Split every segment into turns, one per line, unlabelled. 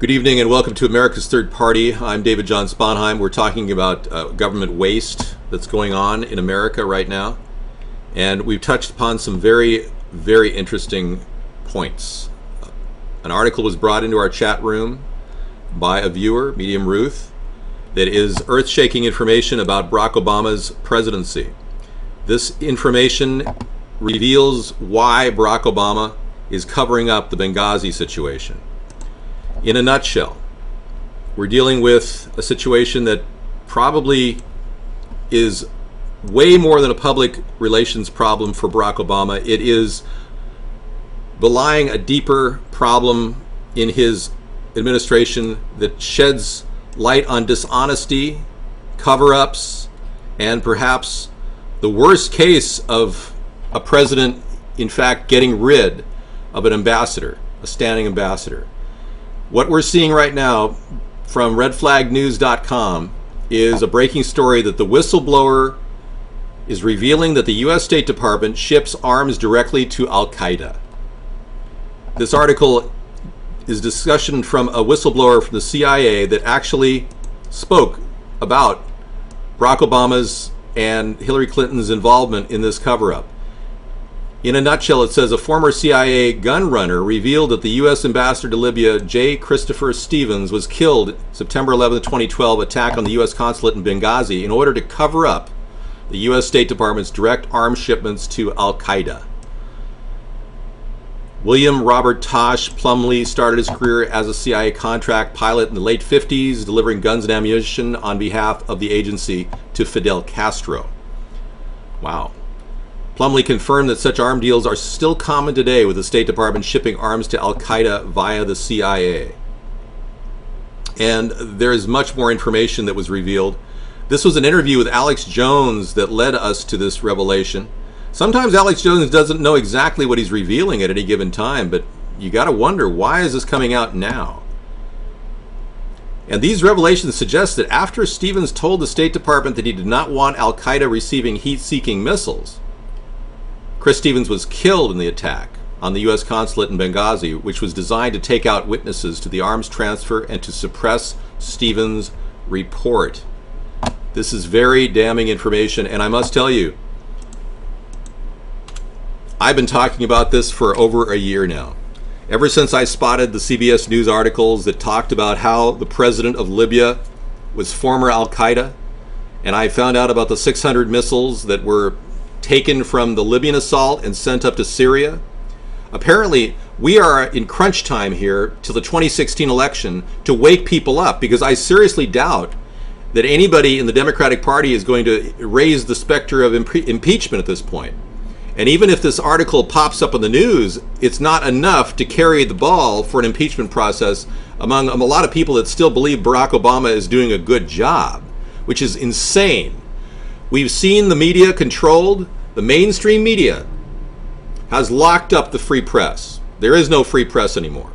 Good evening and welcome to America's Third Party. I'm David John Sponheim. We're talking about government waste that's going on in America right now. And we've touched upon some very, very interesting points. An article was brought into our chat room by a viewer, Medium Ruth, that is earth-shaking information about Barack Obama's presidency. This information reveals why Barack Obama is covering up the Benghazi situation. In a nutshell, we're dealing with a situation that probably is way more than a public relations problem for Barack Obama. It is belying a deeper problem in his administration that sheds light on dishonesty, cover-ups, and perhaps the worst case of a president, in fact, getting rid of an ambassador, a standing ambassador. What we're seeing right now from redflagnews.com is a breaking story that the whistleblower is revealing that the U.S. State Department ships arms directly to Al-Qaeda. This article is discussion from a whistleblower from the CIA that actually spoke about Barack Obama's and Hillary Clinton's involvement in this cover-up. In a nutshell, it says a former CIA gun runner revealed that the U.S. ambassador to Libya, J. Christopher Stevens, was killed September 11, 2012 attack on the U.S. consulate in Benghazi in order to cover up the U.S. State Department's direct arms shipments to Al-Qaeda. William Robert Tosh Plumlee started his career as a CIA contract pilot in the late 50s, delivering guns and ammunition on behalf of the agency to Fidel Castro. Wow. Plumlee confirmed that such arm deals are still common today, with the State Department shipping arms to Al-Qaeda via the CIA. And there is much more information that was revealed. This was an interview with Alex Jones that led us to this revelation. Sometimes Alex Jones doesn't know exactly what he's revealing at any given time, but you got to wonder, why is this coming out now? And these revelations suggest that after Stevens told the State Department that he did not want Al-Qaeda receiving heat-seeking missiles, Chris Stevens was killed in the attack on the U.S. consulate in Benghazi, which was designed to take out witnesses to the arms transfer and to suppress Stevens' report. This is very damning information, and I must tell you, I've been talking about this for over a year now. Ever since I spotted the CBS News articles that talked about how the president of Libya was former Al-Qaeda, and I found out about the 600 missiles that were taken from the Libyan assault and sent up to Syria. Apparently, we are in crunch time here till the 2016 election to wake people up, because I seriously doubt that anybody in the Democratic Party is going to raise the specter of impeachment at this point. And even if this article pops up on the news, it's not enough to carry the ball for an impeachment process among a lot of people that still believe Barack Obama is doing a good job, which is insane. We've seen the media controlled. The mainstream media has locked up the free press. There is no free press anymore.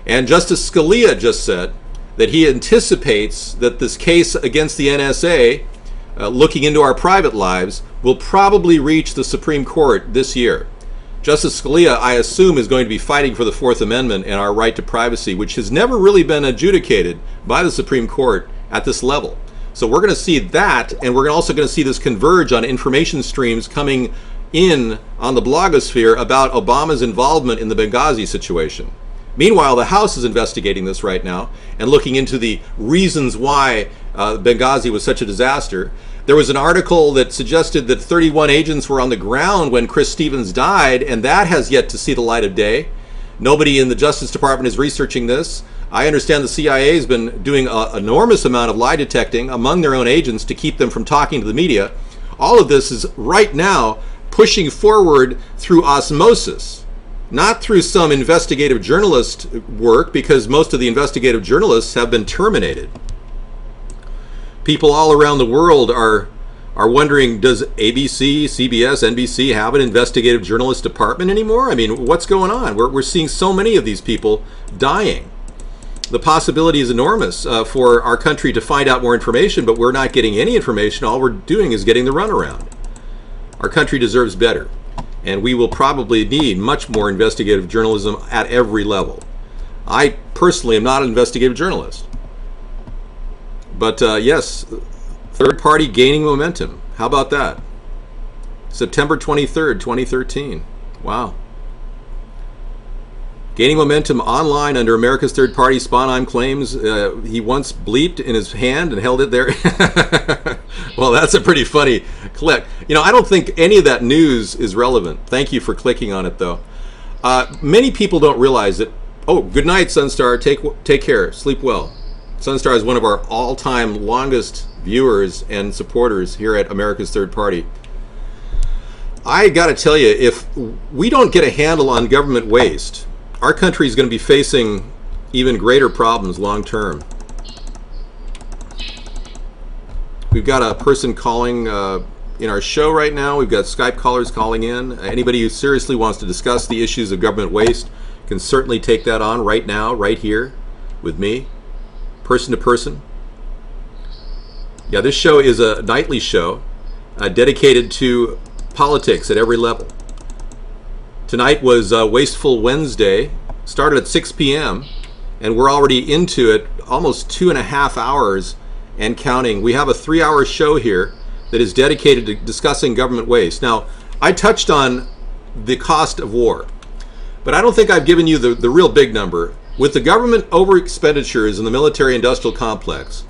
And Justice Scalia just said that he anticipates that this case against the NSA, looking into our private lives, will probably reach the Supreme Court this year. Justice Scalia, I assume, is going to be fighting for the Fourth Amendment and our right to privacy, which has never really been adjudicated by the Supreme Court at this level. So we're going to see that, and we're also going to see this converge on information streams coming in on the blogosphere about Obama's involvement in the Benghazi situation. Meanwhile, the House is investigating this right now and looking into the reasons why Benghazi was such a disaster. There was an article that suggested that 31 agents were on the ground when Chris Stevens died, and that has yet to see the light of day. Nobody in the Justice Department is researching this. I understand the CIA has been doing an enormous amount of lie detecting among their own agents to keep them from talking to the media. All of this is right now pushing forward through osmosis, not through some investigative journalist work, because most of the investigative journalists have been terminated. People all around the world are wondering, does ABC, CBS, NBC have an investigative journalist department anymore? I mean, what's going on? We're seeing so many of these people dying. The possibility is enormous for our country to find out more information, but we're not getting any information. All we're doing is getting the runaround. Our country deserves better, and we will probably need much more investigative journalism at every level. I personally am not an investigative journalist. But yes, third party gaining momentum. How about that? September 23rd, 2013. Wow. Gaining momentum online under America's third party. Sponheim claims he once bleeped in his hand and held it there. Well, that's a pretty funny click. You know, I don't think any of that news is relevant. Thank you for clicking on it, though. Many people don't realize that. Oh, good night, Sunstar. Take care. Sleep well. Sunstar is one of our all-time longest viewers and supporters here at America's Third Party. I got to tell you, if we don't get a handle on government waste, our country is going to be facing even greater problems long term. We've got a person calling in our show right now. We've got Skype callers calling in. Anybody who seriously wants to discuss the issues of government waste can certainly take that on right now, right here with me, person to person. Yeah, this show is a nightly show dedicated to politics at every level. Tonight was Wasteful Wednesday, started at 6 p.m., and we're already into it, almost 2.5 hours and counting. We have a 3-hour show here that is dedicated to discussing government waste. Now, I touched on the cost of war, but I don't think I've given you the real big number. With the government over expenditures in the military-industrial complex,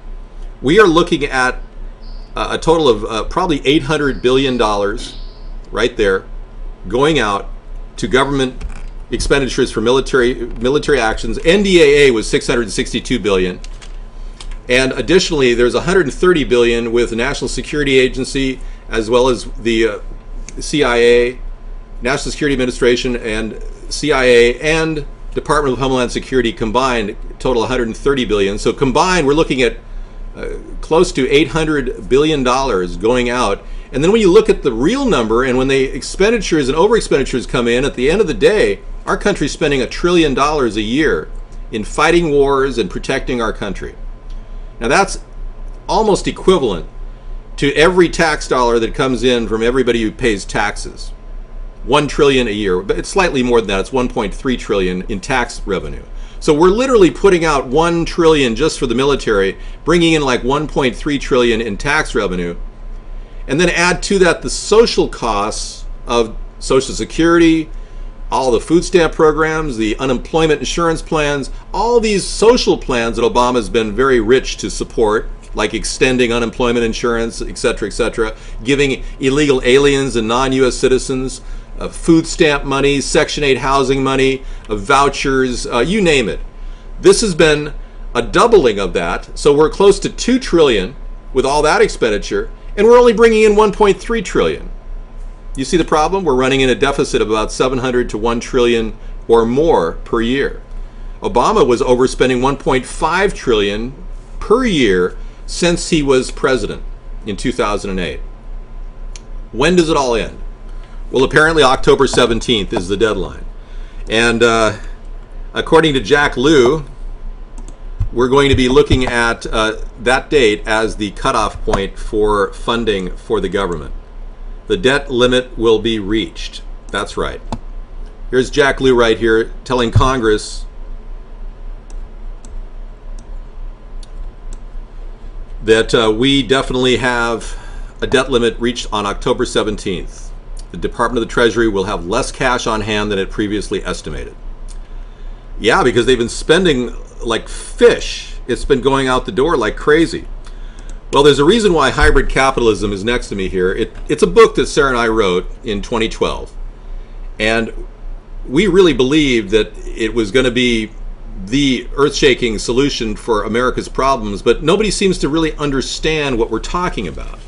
we are looking at a total of probably $800 billion right there going out to government expenditures for military actions. NDAA was $662 billion. And additionally, there's $130 billion with the National Security Agency, as well as the CIA, National Security Administration, and CIA, and Department of Homeland Security combined, total $130 billion. So combined, we're looking at close to $800 billion going out. And then when you look at the real number, and when the expenditures and over expenditures come in, at the end of the day, our country's spending $1 trillion a year in fighting wars and protecting our country. Now that's almost equivalent to every tax dollar that comes in from everybody who pays taxes. $1 trillion a year, but it's slightly more than that. It's $1.3 trillion in tax revenue. So we're literally putting out $1 trillion just for the military, bringing in like $1.3 trillion in tax revenue. And then add to that the social costs of Social Security, all the food stamp programs, the unemployment insurance plans, all these social plans that Obama's been very rich to support, like extending unemployment insurance, et cetera, giving illegal aliens and non-U.S. citizens food stamp money, Section 8 housing money, vouchers, you name it. This has been a doubling of that. So we're close to $2 trillion with all that expenditure, and we're only bringing in $1.3 trillion. You see the problem? We're running in a deficit of about $700 to $1 trillion or more per year. Obama was overspending $1.5 trillion per year since he was president in 2008. When does it all end? Well, apparently October 17th is the deadline. And according to Jack Lew, we're going to be looking at that date as the cutoff point for funding for the government. The debt limit will be reached. That's right. Here's Jack Lew right here telling Congress that we definitely have a debt limit reached on October 17th. The Department of the Treasury will have less cash on hand than it previously estimated. Yeah, because they've been spending like fish. It's been going out the door like crazy. Well, there's a reason why Hybrid Capitalism is next to me here. It's a book that Sarah and I wrote in 2012. And we really believed that it was going to be the earth-shaking solution for America's problems, but nobody seems to really understand what we're talking about.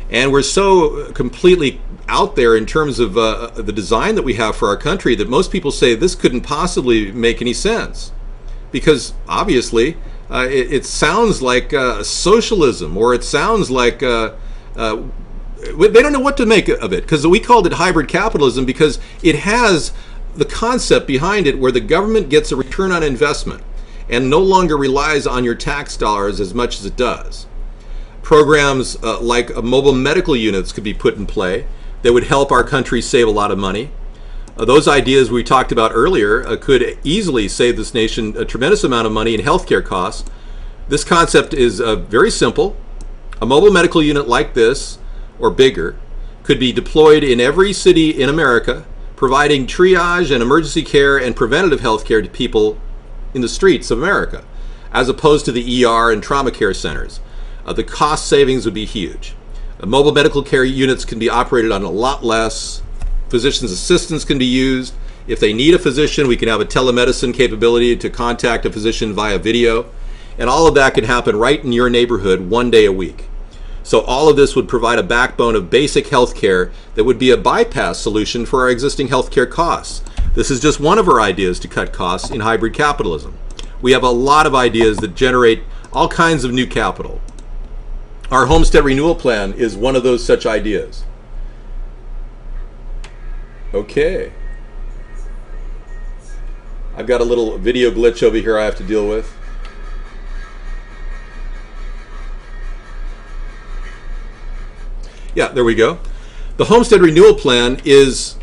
And we're so completely out there in terms of the design that we have for our country that most people say this couldn't possibly make any sense. Because obviously it sounds like socialism, or it sounds like they don't know what to make of it, because we called it hybrid capitalism because it has the concept behind it where the government gets a return on investment and no longer relies on your tax dollars as much as it does. Programs like mobile medical units could be put in play that would help our country save a lot of money. Those ideas we talked about earlier could easily save this nation a tremendous amount of money in healthcare costs. This concept is very simple. A mobile medical unit like this, or bigger, could be deployed in every city in America, providing triage and emergency care and preventative health care to people in the streets of America, as opposed to the ER and trauma care centers. The cost savings would be huge. Mobile medical care units can be operated on a lot less. Physician's assistants can be used. If they need a physician, we can have a telemedicine capability to contact a physician via video. And all of that can happen right in your neighborhood 1 day a week. So all of this would provide a backbone of basic health care that would be a bypass solution for our existing healthcare costs. This is just one of our ideas to cut costs in hybrid capitalism. We have a lot of ideas that generate all kinds of new capital. Our homestead renewal plan is one of those such ideas. Okay. I've got a little video glitch over here I have to deal with. Yeah, there we go. The homestead renewal plan is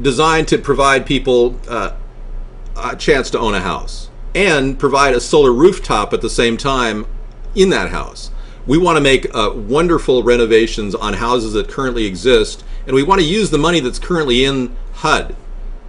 designed to provide people a chance to own a house and provide a solar rooftop at the same time in that house. We want to make wonderful renovations on houses that currently exist, and we want to use the money that's currently in HUD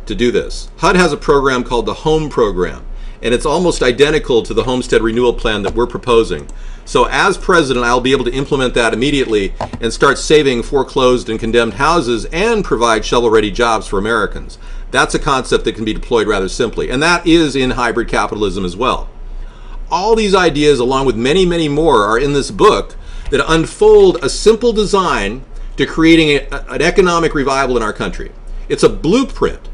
to do this. HUD has a program called the Home Program, and it's almost identical to the homestead renewal plan that we're proposing. So as president, I'll be able to implement that immediately and start saving foreclosed and condemned houses and provide shovel-ready jobs for Americans. That's a concept that can be deployed rather simply, and that is in hybrid capitalism as well. All these ideas, along with many, many more, are in this book that unfold a simple design to creating an economic revival in our country. It's a blueprint,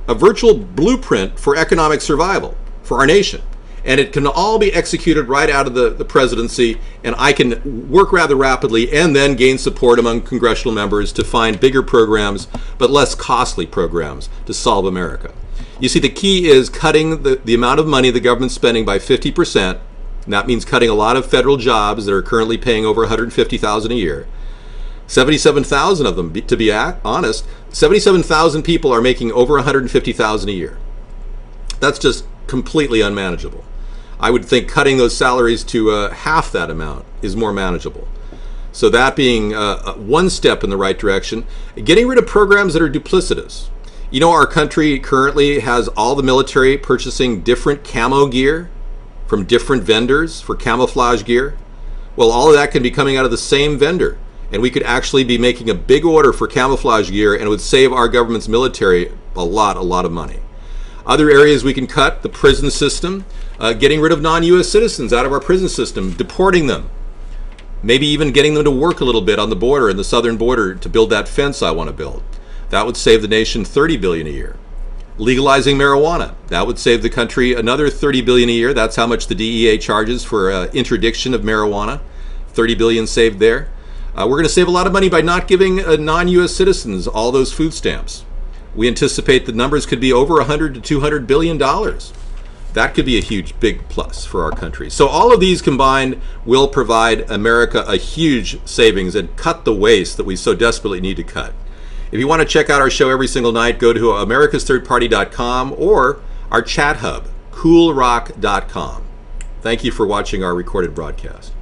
a virtual blueprint for economic survival for our nation. And it can all be executed right out of the presidency, and I can work rather rapidly and then gain support among congressional members to find bigger programs, but less costly programs to solve America. You see, the key is cutting the amount of money the government's spending by 50%, and that means cutting a lot of federal jobs that are currently paying over $150,000 a year. 77,000 of them, to be honest, 77,000 people are making over $150,000 a year. That's just completely unmanageable. I would think cutting those salaries to half that amount is more manageable. So that being one step in the right direction, getting rid of programs that are duplicitous. You know, our country currently has all the military purchasing different camo gear from different vendors for camouflage gear. Well, all of that can be coming out of the same vendor, and we could actually be making a big order for camouflage gear, and it would save our government's military a lot of money. Other areas we can cut: the prison system, getting rid of non-U.S. citizens out of our prison system, deporting them, maybe even getting them to work a little bit on the border, in the southern border, to build that fence I want to build. That would save the nation $30 billion a year. Legalizing marijuana, that would save the country another $30 billion a year. That's how much the DEA charges for interdiction of marijuana. $30 billion saved there. We're going to save a lot of money by not giving non-U.S. citizens all those food stamps. We anticipate the numbers could be over $100 to $200 billion. That could be a huge, big plus for our country. So all of these combined will provide America a huge savings and cut the waste that we so desperately need to cut. If you want to check out our show every single night, go to americasthirdparty.com or our chat hub, coolrock.com. Thank you for watching our recorded broadcast.